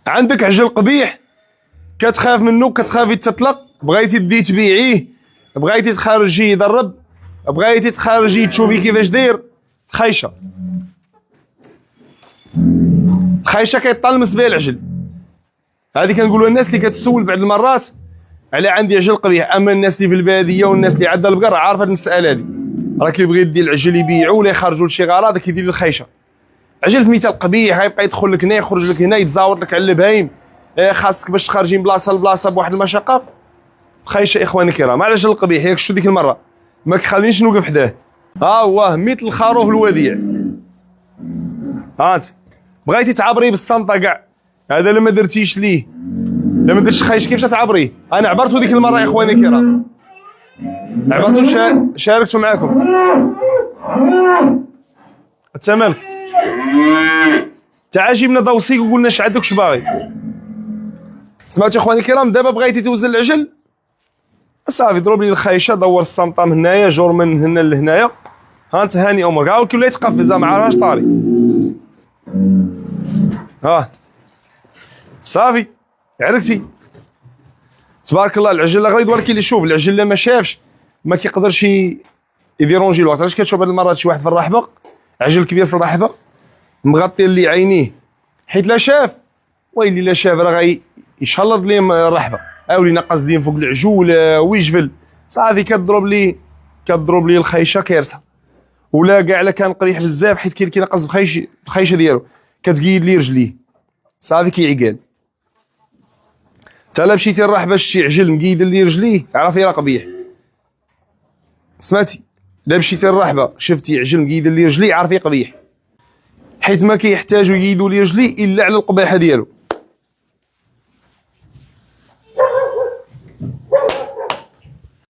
عندك عجل قبيح كتخاف منه، كتخافي تطلق، بغيتي تدي تبيعيه، بغيتي تخرجيه يضرب، بغيتي تخرجيه تشوفي كيفاش داير. خايشه كيطلمس بها العجل. هذه كنقولوا الناس اللي كتسول بعض المرات على عندي عجل قبيح. اما الناس اللي في الباديه والناس اللي عندها البقر عارفه المساله هذه، راه كيبغي يدي العجل يبيعو ولا يخرجوا لشي غرض كيدير الخيشه. عجل في مثال قبيح غيبقى يدخل لك هنا يخرج لك هنا يتزاور لك على البهايم، خاصك باش تخرجي من بلاصه لبلاصه بواحد المشقه. خايشه اخواني الكرام على العجل القبيح. ياك شتو ديك المره ما كخلينيش نوقف حداه. ها هو مثل الخروف الوديع. ها انت بغيتي تعبريه بالصمطه كاع، هذا لما درتيش ليه، لما درتش خايش كيفاش تعبريه. انا عبرتو ديك المره يا اخواني الكرام، عبرتو شاركتو معاكم. انت مالك؟ تعال جيبنا دوسيك وقلنا اش عندك واش باغي. سمعتوا اخواني الكرام؟ دابا بغيتي توزن العجل صافي ضرب لي الخايشه، دور الصمطه من هنايا، جور من هنا لهنايا. ها انت هاني امرك. ها ولكن ولا يتقفز ما عرفاش طاري. ها صافي عرفتي تبارك الله. العجل غليظ ولكن اللي شوف العجل ما شافش ما كيقدرش يديرونجي الوقت. علاش كتشوف هاد المرات شي واحد في الرحبه عجل كبير في الرحبه مغطي اللي عينيه، حيت لا شاف ويلي لا شاف راه غيشلط ليه الرحبه او ينقص ليه فوق العجول ويجبل. صافي كضرب ليه الخيشه كارثه. ولا كاع الا كان قبيح بزاف حيت كينقص الخيشه ديالو كتقيد ليه رجليه صافي كيعقال. تا لا مشيتي الرحبه شتي عجل مقيد ليه رجليه عرفي راه قبيح. سمعتي؟ لا مشيتي الرحبه شفتي عجل مقيد ليه رجليه عرفي قبيح، حيت ما كيحتاجوا يقيدوا ليه رجليه الا على القباحه ديالو.